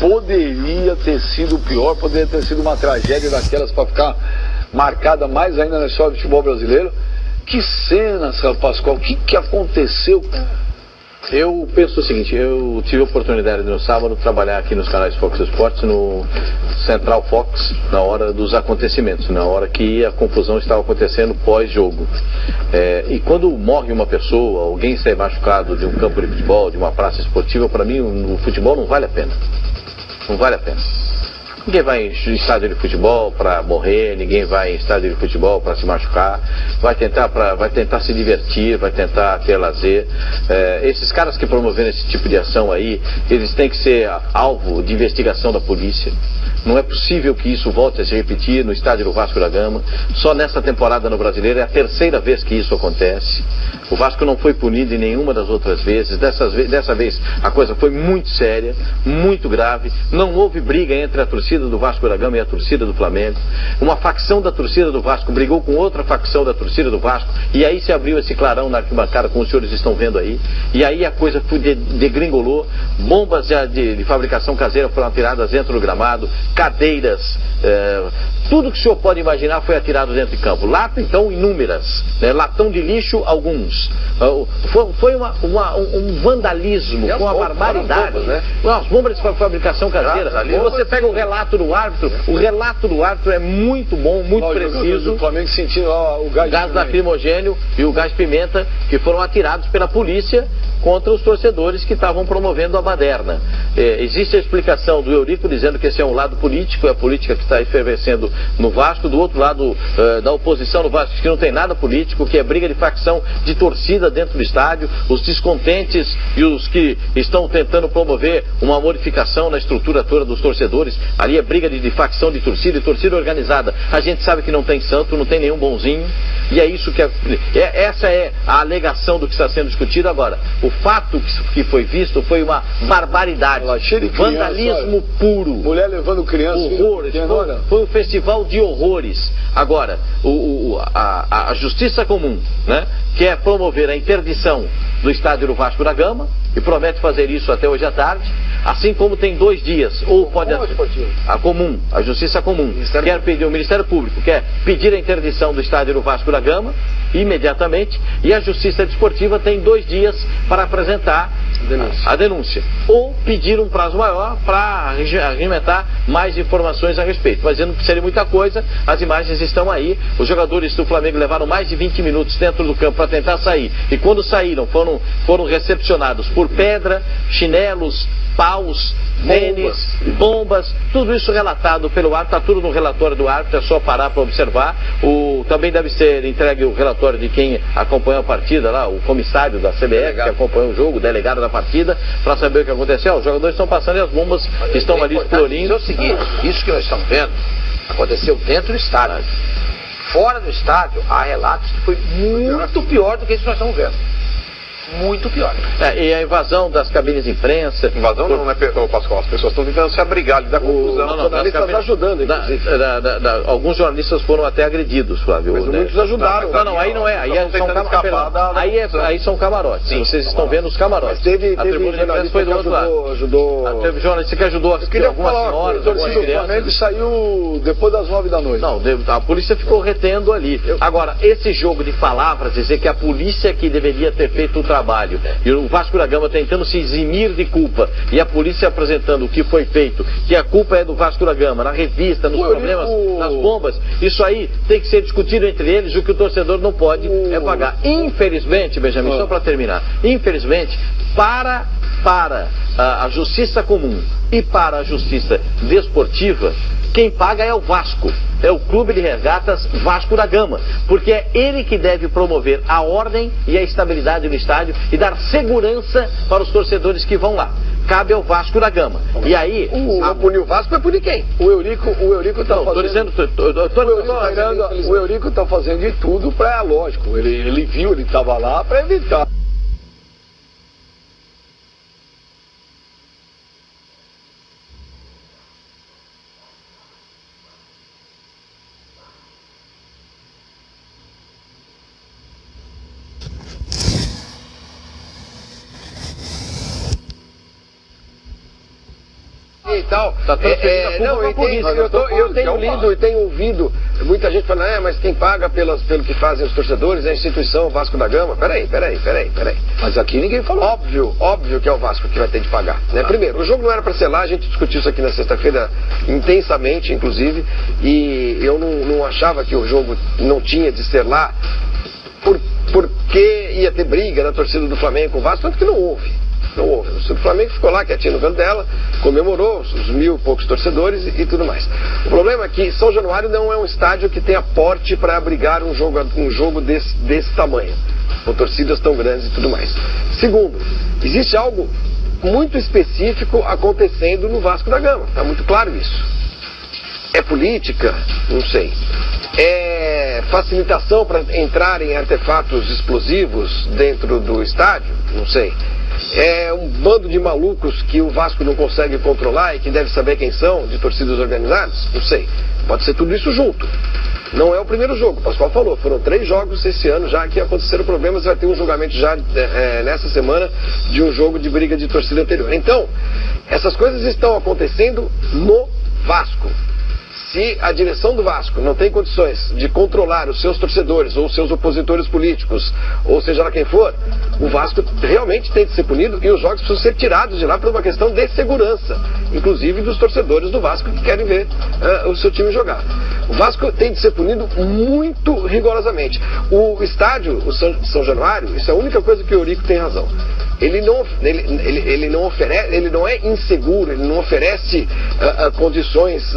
poderia ter sido pior, poderia ter sido uma tragédia daquelas para ficar marcada mais ainda na história do futebol brasileiro. Que cenas, Pascoal, o que aconteceu? Eu penso o seguinte, eu tive a oportunidade no sábado de trabalhar aqui nos canais Fox Sports, no Central Fox, na hora dos acontecimentos, na hora que a confusão estava acontecendo pós-jogo. E quando morre uma pessoa, alguém sai machucado de um campo de futebol, de uma praça esportiva, para mim o futebol não vale a pena. Não vale a pena. Ninguém vai em estádio de futebol para morrer, ninguém vai em estádio de futebol para se machucar, vai tentar se divertir, vai tentar ter lazer. Esses caras que promoveram esse tipo de ação aí, eles têm que ser alvo de investigação da polícia. Não é possível que isso volte a se repetir no estádio do Vasco da Gama. Só nessa temporada no Brasileiro é a terceira vez que isso acontece. O Vasco não foi punido em nenhuma das outras vezes. Dessa vez a coisa foi muito séria, muito grave. Não houve briga entre a torcida do Vasco da Gama e a torcida do Flamengo. Uma facção da torcida do Vasco brigou com outra facção da torcida do Vasco. E aí se abriu esse clarão na arquibancada, como os senhores estão vendo aí. E aí a coisa degringolou. Bombas de fabricação caseira foram atiradas dentro do gramado. Cadeiras, tudo que o senhor pode imaginar foi atirado dentro de campo. Lata, então, inúmeras. Latão de lixo, alguns. Foi um vandalismo, uma barbaridade. Bombas, né? As bombas de fabricação caseira. Você pega o relato do árbitro, é muito bom, muito preciso. O Flamengo sentindo o gás lacrimogênio e o gás pimenta que foram atirados pela polícia contra os torcedores que estavam promovendo a baderna. Existe a explicação do Eurico dizendo que esse é um lado político, é a política que está efervescendo no Vasco, do outro lado da oposição no Vasco, que não tem nada político, que é briga de facção de torcida dentro do estádio, os descontentes e os que estão tentando promover uma modificação na estrutura toda dos torcedores, ali é briga de facção de torcida e torcida organizada. A gente sabe que não tem santo, não tem nenhum bonzinho, e é isso que essa é a alegação do que está sendo discutido agora. O fato que foi visto foi uma barbaridade, vandalismo puro. Mulher levando criança. Horrores. Foi um festival de horrores. Agora, a Justiça Comum, né, quer promover a interdição do estádio do Vasco da Gama e promete fazer isso até hoje à tarde, assim como tem 2 dias, ou pode... A Justiça Comum quer pedir, o Ministério Público quer pedir a interdição do estádio do Vasco da Gama imediatamente, e a Justiça Desportiva tem 2 dias para apresentar a denúncia, ou pedir um prazo maior para argumentar mais informações a respeito. Mas não seria muita coisa, as imagens estão aí, os jogadores do Flamengo levaram mais de 20 minutos dentro do campo para tentar sair, e quando saíram foram recepcionados por pedra, chinelos, paus, tênis, bombas, tudo isso relatado pelo árbitro, está tudo no relatório do árbitro, é só parar para observar. Também deve ser entregue o relatório de quem acompanhou a partida lá, o comissário da CBF que acompanhou o jogo, o delegado da partida, para saber o que aconteceu. Os jogadores estão passando e as bombas estão ali explodindo. É o seguinte, isso que nós estamos vendo aconteceu dentro do estádio. Fora do estádio, há relatos que foi muito pior do que isso que nós estamos vendo. Muito pior. E a invasão das cabines de imprensa. Invasão não é, Pascoal, as pessoas estão tentando se abrigar ali da confusão. Os jornalistas ajudando, inclusive. Alguns jornalistas foram até agredidos, Flávio. Mas muitos ajudaram. Não, aí não é. Aí são camarotes. Sim, vocês estão vendo os camarotes. Mas teve jornalista que ajudou. Teve jornalista que ajudou algumas senhoras, algumas crianças. O Flamengo saiu depois das 9 da noite. Não, a polícia ficou retendo ali. Agora, esse jogo de palavras, dizer que a polícia que deveria ter feito o trabalho, e o Vasco da Gama tentando se eximir de culpa, e a polícia apresentando o que foi feito, que a culpa é do Vasco da Gama, na revista, nos problemas, nas bombas, isso aí tem que ser discutido entre eles, o que o torcedor não pode é pagar. Infelizmente, Benjamin, só para terminar, infelizmente, para a Justiça Comum e para a Justiça Desportiva, quem paga é o Vasco, é o Clube de Regatas Vasco da Gama, porque é ele que deve promover a ordem e a estabilidade do estádio e dar segurança para os torcedores que vão lá. Cabe ao Vasco da Gama. E aí... punir o Vasco vai punir quem? O Eurico está fazendo... O Eurico está fazendo de tudo para, lógico, ele viu, ele estava lá para evitar. e tal. Tá transferindo a culpa pra polícia. Eu tenho lido e tenho ouvido muita gente falando, mas quem paga pelo que fazem os torcedores é a instituição Vasco da Gama. Peraí. Mas aqui ninguém falou. Óbvio que é o Vasco que vai ter de pagar, né? Primeiro, o jogo não era para ser lá, a gente discutiu isso aqui na sexta-feira intensamente, inclusive, e eu não achava que o jogo não tinha de ser lá, porque ia ter briga na torcida do Flamengo com o Vasco, tanto que não houve. O Flamengo ficou lá quietinho no canto dela, comemorou os 1.000 e poucos torcedores e tudo mais. O problema é que São Januário não é um estádio que tenha porte para abrigar um jogo desse tamanho, com torcidas tão grandes e tudo mais. Segundo, existe algo muito específico acontecendo no Vasco da Gama, está muito claro isso. É política? Não sei. É facilitação para entrarem artefatos explosivos dentro do estádio? Não sei. É um bando de malucos que o Vasco não consegue controlar e que deve saber quem são, de torcidas organizadas? Não sei. Pode ser tudo isso junto. Não é o primeiro jogo, o Pascoal falou, foram 3 jogos esse ano já que aconteceram problemas, vai ter um julgamento já nessa semana de um jogo de briga de torcida anterior. Então, essas coisas estão acontecendo no Vasco. Se a direção do Vasco não tem condições de controlar os seus torcedores ou os seus opositores políticos, ou seja lá quem for, o Vasco realmente tem de ser punido e os jogos precisam ser tirados de lá por uma questão de segurança, inclusive dos torcedores do Vasco que querem ver o seu time jogar. O Vasco tem de ser punido muito rigorosamente. O estádio, o São Januário, isso é a única coisa que o Eurico tem razão. Ele não é inseguro, ele não oferece condições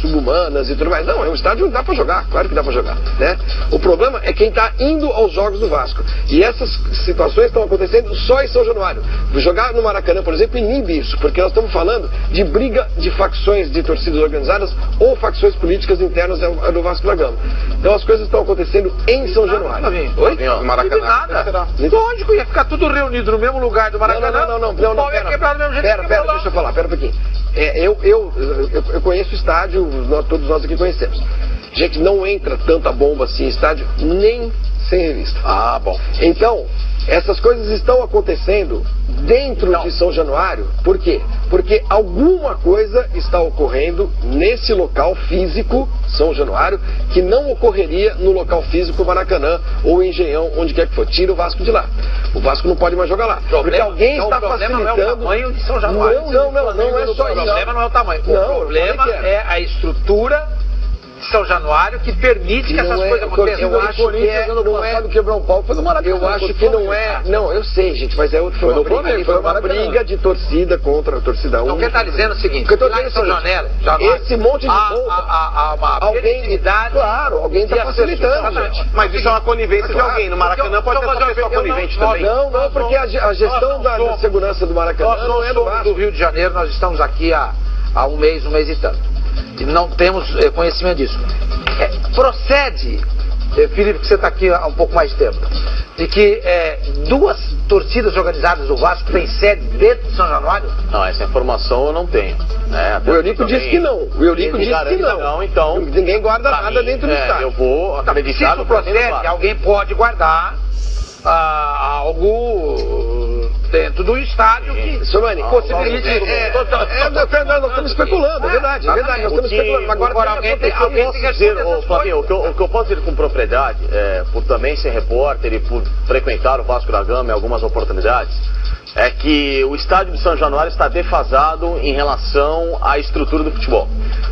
subhumanas e tudo mais. Não, é um estádio que dá para jogar, claro que dá para jogar, né? O problema é quem está indo aos jogos do Vasco. E essas situações estão acontecendo só em São Januário. Jogar no Maracanã, por exemplo, inibe isso, porque nós estamos falando de briga de facções de torcidas organizadas ou facções políticas internas do Vasco da Gama. Então as coisas estão acontecendo em São Januário. Oi? No Maracanã. Nada. Lógico, ia ficar tudo reunido no mesmo lugar do Maracanã. Não, pera, deixa eu falar, pera um pouquinho. Eu conheço o estádio, todos nós aqui conhecemos. Gente, não entra tanta bomba assim em estádio, nem sem revista. Ah, bom. Então, essas coisas estão acontecendo dentro de São Januário. Por quê? Porque alguma coisa está ocorrendo nesse local físico, São Januário, que não ocorreria no local físico Maracanã ou Engenhão, onde quer que for. Tira o Vasco de lá. O Vasco não pode mais jogar lá. Porque alguém está facilitando... Não é o tamanho de São Januário. Não é só isso. O problema não é o tamanho. O problema é a estrutura de São Januário que permite que essas coisas aconteçam. Eu acho que não é quebrar um pau, foi no Maracanã. Eu acho que não é. Não, eu sei, gente, mas foi uma briga de torcida contra a torcida única. Então, quem está dizendo é o seguinte: lá em São Januário, esse monte de bomba, alguém está facilitando. Mas isso é uma conivência de alguém. No Maracanã pode ser uma pessoa conivente também. Não, porque a gestão da segurança do Maracanã não é do Vasco. Do Rio de Janeiro, nós estamos aqui há um mês e tanto. E não temos conhecimento disso. Procede, Felipe, que você está aqui há um pouco mais de tempo, de que 2 torcidas organizadas do Vasco têm sede dentro de São Januário? Não, essa informação eu não tenho. Né? O Eurico disse que não. O Eurico disse que não. Então, ninguém guarda nada dentro do estádio. Eu vou acreditar. Se isso procede, alguém pode guardar algo dentro do estádio que Somani, possibilite. Nós estamos especulando, é verdade. Nós estamos especulando. Agora alguém tem que dizer, Flavinho, o que eu posso dizer com propriedade, por também ser repórter e por frequentar o Vasco da Gama em algumas oportunidades, é que o estádio de São Januário está defasado em relação à estrutura do futebol.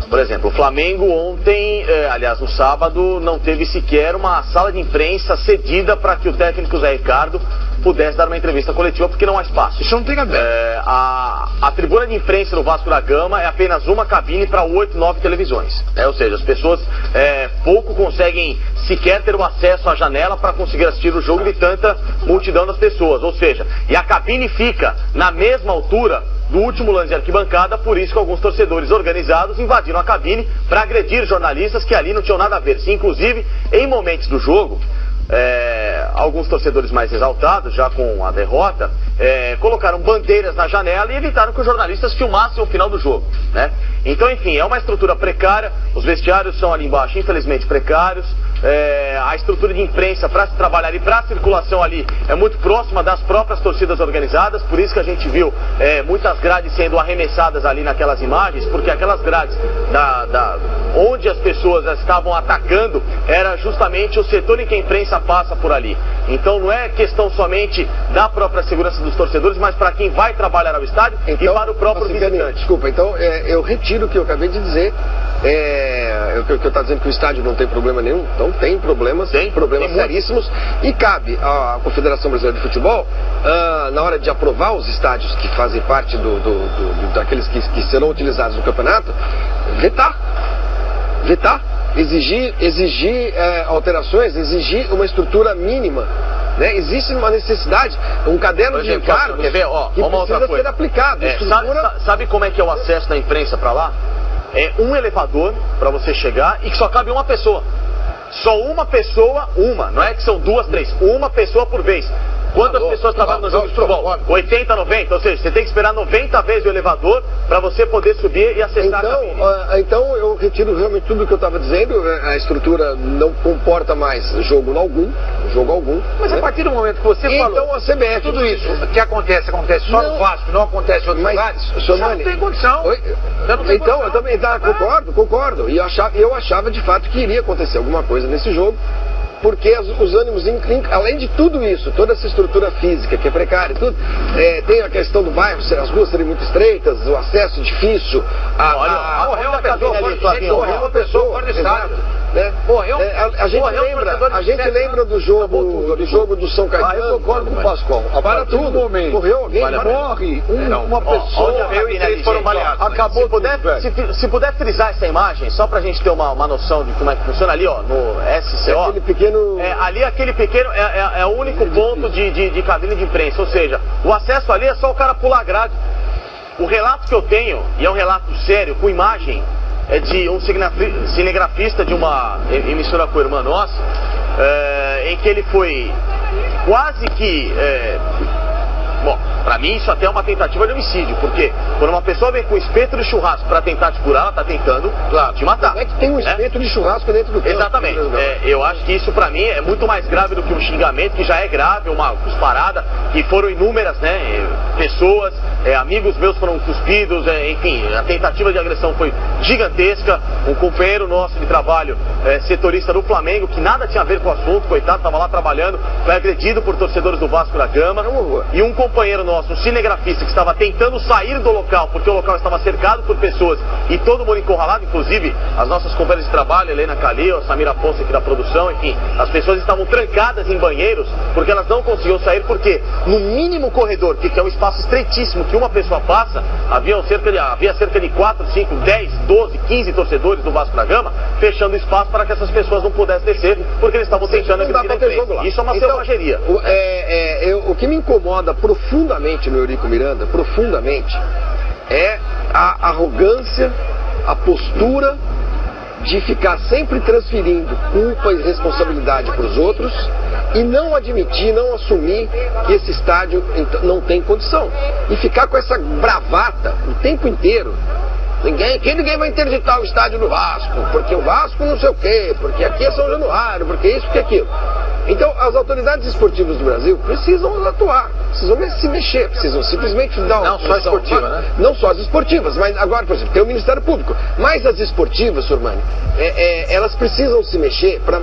Por exemplo, o Flamengo ontem, aliás no sábado, não teve sequer uma sala de imprensa cedida para que o técnico Zé Ricardo pudesse dar uma entrevista coletiva, porque não há espaço. Isso não tem cabelo. A tribuna de imprensa do Vasco da Gama é apenas uma cabine para 8, 9 televisões. Ou seja, as pessoas pouco conseguem sequer ter o acesso à janela para conseguir assistir o jogo de tanta multidão das pessoas. Ou seja, e a cabine fica na mesma altura do último lance de arquibancada, por isso que alguns torcedores organizados invadiram a cabine para agredir jornalistas que ali não tinham nada a ver. Se inclusive, em momentos do jogo, alguns torcedores mais exaltados, já com a derrota, colocaram bandeiras na janela e evitaram que os jornalistas filmassem o final do jogo, né? Então, enfim, é uma estrutura precária, os vestiários são ali embaixo, infelizmente, precários, a estrutura de imprensa para se trabalhar e para a circulação ali é muito próxima das próprias torcidas organizadas, por isso que a gente viu muitas grades sendo arremessadas ali naquelas imagens, porque aquelas grades onde as pessoas estavam atacando era justamente o setor em que a imprensa passa por ali. Então não é questão somente da própria segurança dos torcedores, mas para quem vai trabalhar ao estádio e para o próprio visitante. Desculpa, então eu retiro o que eu acabei de dizer. Que eu estou dizendo que o estádio não tem problema nenhum. Então tem problemas seríssimos. E cabe à Confederação Brasileira de Futebol, na hora de aprovar os estádios que fazem parte daqueles que serão utilizados no campeonato, vetar, exigir alterações, exigir uma estrutura mínima, né? Existe uma necessidade, um caderno de encargos que precisa ser aplicado. Sabe como é que é o acesso da imprensa para lá? É um elevador para você chegar e que só cabe uma pessoa. Só uma pessoa, não é que são 2, 3, uma pessoa por vez. Quantas pessoas trabalham no jogo de futebol? 80, 90, ou seja, você tem que esperar 90 vezes o elevador para você poder subir e acessar a cabine. Então eu retiro realmente tudo o que eu estava dizendo, a estrutura não comporta mais jogo algum. Mas a partir do momento que você falou, então a CBF, tudo isso que acontece só no Vasco, não acontece em outros lugares, você não tem condição. Então eu também concordo. E eu achava de fato que iria acontecer alguma coisa nesse jogo, porque os ânimos, além de tudo isso, toda essa estrutura física que é precária, tudo, tem a questão do bairro, as ruas serem muito estreitas, o acesso difícil. Morreu uma pessoa fora do estádio. A gente lembra do jogo do São Caetano. Eu concordo com o Pascoal. Para tudo. Morreu alguém? Morre uma pessoa. Eles foram baleados. Acabou. Se puder frisar essa imagem, só pra gente ter uma noção de como é que funciona ali, ó, no SCO. Aquele pequeno... ali aquele pequeno é o único ponto de cabine de imprensa, ou seja, o acesso ali é só o cara pular a grade. O relato que eu tenho, e é um relato sério, com imagem, é de um cinegrafista de uma emissora co-irmã nossa, em que ele foi quase que... Bom, pra mim isso até é uma tentativa de homicídio, porque quando uma pessoa vem com espeto de churrasco pra tentar te curar, ela tá tentando te matar. É que tem um espeto de churrasco dentro do campo. Exatamente. Eu acho que isso pra mim é muito mais grave do que um xingamento, que já é grave, uma cusparada, que foram inúmeras, né, pessoas, amigos meus foram cuspidos, enfim, a tentativa de agressão foi gigantesca. Um companheiro nosso de trabalho, setorista do Flamengo, que nada tinha a ver com o assunto, coitado, tava lá trabalhando, foi agredido por torcedores do Vasco da Gama. E um companheiro nosso, um cinegrafista, que estava tentando sair do local, porque o local estava cercado por pessoas e todo mundo encurralado, inclusive as nossas companheiras de trabalho, Helena Calil, a Samira Afonso aqui da produção, enfim, as pessoas estavam trancadas em banheiros porque elas não conseguiam sair, porque no mínimo corredor, que é um espaço estreitíssimo que uma pessoa passa, havia cerca de 4, 5, 10, 12, 15 torcedores do Vasco da Gama, fechando espaço para que essas pessoas não pudessem descer, porque eles estavam tentando agredir a imprensa. Isso é uma selvageria. O que me incomoda profundamente no Eurico Miranda, é a arrogância, a postura de ficar sempre transferindo culpa e responsabilidade para os outros e não admitir, não assumir que esse estádio não tem condição. E ficar com essa bravata o tempo inteiro. Ninguém vai interditar o estádio do Vasco, porque o Vasco não sei o quê, porque aqui é São Januário, porque isso, porque aquilo. Então, as autoridades esportivas do Brasil precisam atuar, precisam se mexer, precisam simplesmente dar uma... Não só esportiva, né? Não só as esportivas, mas agora, por exemplo, tem o Ministério Público. Mas as esportivas, Sormani, elas precisam se mexer para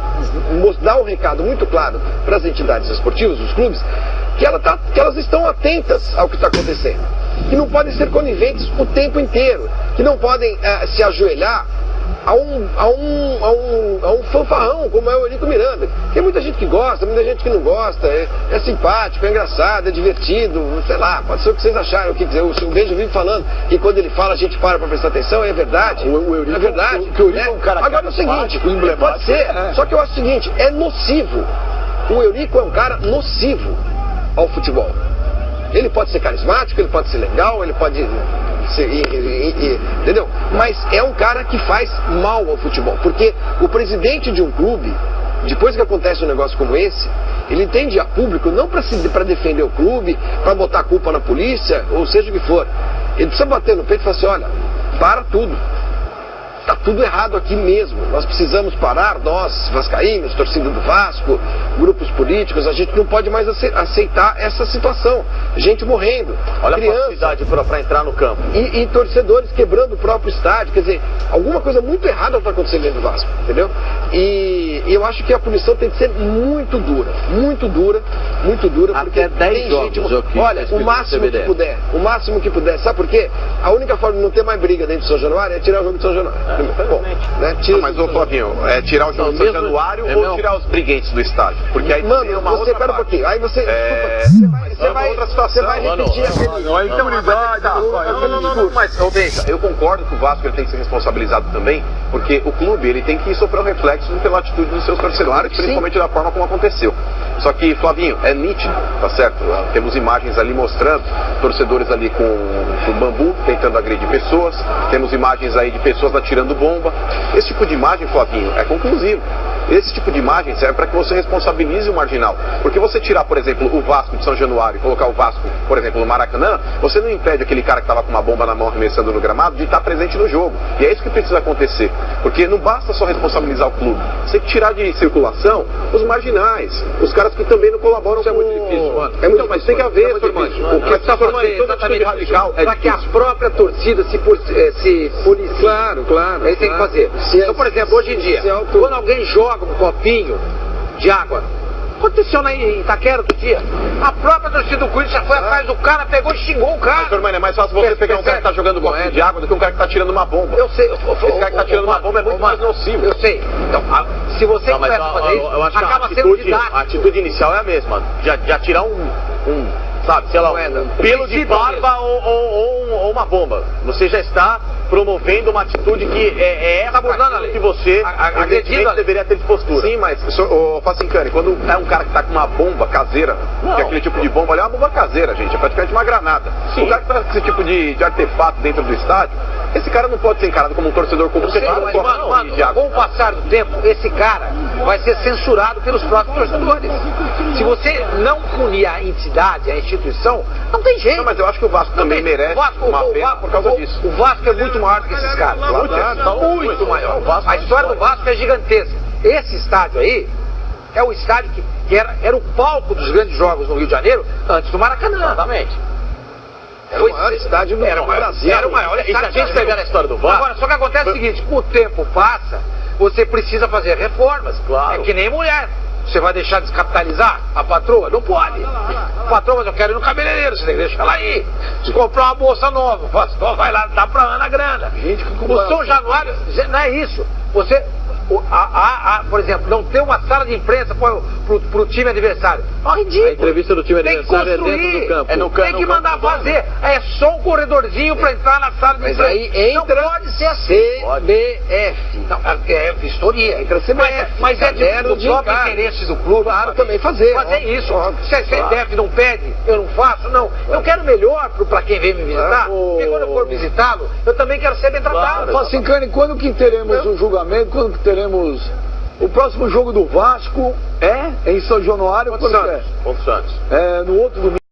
dar um recado muito claro para as entidades esportivas, os clubes, que elas estão atentas ao que está acontecendo, que não podem ser coniventes o tempo inteiro, que não podem se ajoelhar a um fanfarrão como é o Eurico Miranda. Tem muita gente que gosta, muita gente que não gosta, é simpático, é engraçado, é divertido, sei lá, pode ser o que vocês acharam. O Beijo vive falando que quando ele fala a gente para prestar atenção, é verdade. É verdade. O Eurico é um cara agora é o seguinte, pode ser, só que eu acho o seguinte, é nocivo. O Eurico é um cara nocivo ao futebol. Ele pode ser carismático, ele pode ser legal, ele pode ser, entendeu? Mas é um cara que faz mal ao futebol, porque o presidente de um clube depois que acontece um negócio como esse, ele tende a público não para defender o clube, para botar a culpa na polícia, ou seja o que for. Ele precisa bater no peito e falar assim, olha, para tudo. Está tudo errado aqui mesmo. Nós precisamos parar, nós, vascaínos, torcida do Vasco, grupos políticos, a gente não pode mais aceitar essa situação. Gente morrendo, Olha criança, a facilidade para entrar no campo. e torcedores quebrando o próprio estádio. Quer dizer, alguma coisa muito errada está acontecendo dentro do Vasco, entendeu? E eu acho que a punição tem que ser muito dura, muito dura, muito dura. Porque Até 10 tem jogos, gente, olha, o máximo que puder. Sabe por quê? A única forma de não ter mais briga dentro de São Januário é tirar o jogo de São Januário. Bom, né? Mas, ô Flavinho, é tirar o jogo do São Januário ou tirar os briguentes do estádio? Porque aí mano, tem uma você outra pera um parte. pouquinho. Aí você vai repetir aquele... Não é impunidade. Não, mas, ô Benja, eu concordo que o Vasco ele tem que ser responsabilizado também, porque o clube ele tem que sofrer o reflexo pela atitude dos seus torcedores, principalmente da forma como aconteceu. Só que, Flavinho, é nítido, tá certo? Temos imagens ali mostrando torcedores ali com bambu tentando agredir pessoas, temos imagens aí de pessoas atirando bomba. Esse tipo de imagem, Flavinho, é conclusivo. Esse tipo de imagem serve para que você responsabilize o marginal. Porque você tirar, por exemplo, o Vasco de São Januário e colocar o Vasco, por exemplo, no Maracanã, você não impede aquele cara que estava com uma bomba na mão arremessando no gramado de estar presente no jogo. E é isso que precisa acontecer. Porque não basta só responsabilizar o clube. Você tem que tirar de circulação os marginais, os caras que também não colaboram com... É muito difícil, mano. É muito, mas tem que haver, o que está formando toda atitude radical é para que a própria torcida se policie. Claro. É isso que tem que fazer. Então, por exemplo, hoje em dia, quando alguém joga um copinho de água, aconteceu em Itaquera outro dia, a própria torcida do Corinthians já foi atrás do cara, pegou e xingou o cara. Mas, é mais fácil você pegar um cara que está jogando copinho de água do que um cara que está tirando uma bomba. Eu sei. Esse cara que está tirando uma bomba é muito mais nocivo. Eu sei. Então, se você começa a fazer isso, eu acho que acaba sendo didático. a atitude inicial é a mesma. Já tirar sabe, sei lá, um pelo de barba ou uma bomba. Você já está promovendo uma atitude que é essa que você evidentemente deveria ter de postura. Sim, mas, ô Facincani, quando é um cara que está com uma bomba caseira, que é aquele tipo de bomba ali, é uma bomba caseira, gente, é praticamente uma granada. Sim. O cara que está com esse tipo de artefato dentro do estádio, esse cara não pode ser encarado como um torcedor comum. Com o passar do tempo, esse cara vai ser censurado pelos próprios torcedores. Se você não punir a entidade, a instituição, não tem jeito. Não, mas eu acho que o Vasco também merece uma pena por causa disso. O Vasco é muito maior do que esses caras. Muito maior. A história do Vasco é gigantesca. Esse estádio aí é o estádio que era o palco dos grandes jogos no Rio de Janeiro antes do Maracanã. Exatamente. Era o maior estádio do Brasil. Era o maior estádio. E se a gente pegar a história do Vasco... Agora, só que acontece o seguinte, o tempo passa, você precisa fazer reformas. Claro. É que nem mulher. Você vai deixar descapitalizar a patroa? Não pode. Patroa, mas eu quero ir no cabeleireiro, você tem que deixar ela aí. Se comprar uma bolsa nova, pastor, vai lá, dá pra Ana grana. O São Januário, não é isso. Você, por exemplo, não ter uma sala de imprensa pro time adversário. É ridículo. A entrevista do time adversário é dentro do campo. É no campo. Tem que mandar fazer. É só um corredorzinho pra entrar na sala de imprensa. Mas aí entra não pode ser assim. CBF. Não, é vistoria. Entra CBF. Mas é do próprio interesse do clube. Claro, também fazer. Fazer isso. Se a CBF não pede, eu não faço, não. Eu quero melhor pra quem vem me visitar. Porque quando eu for visitá-lo, eu também quero ser bem tratado. Facincani, quando que teremos o julgamento? Quando que teremos o próximo jogo do Vasco? É em São Januário? Contra o Santos. É no outro domingo.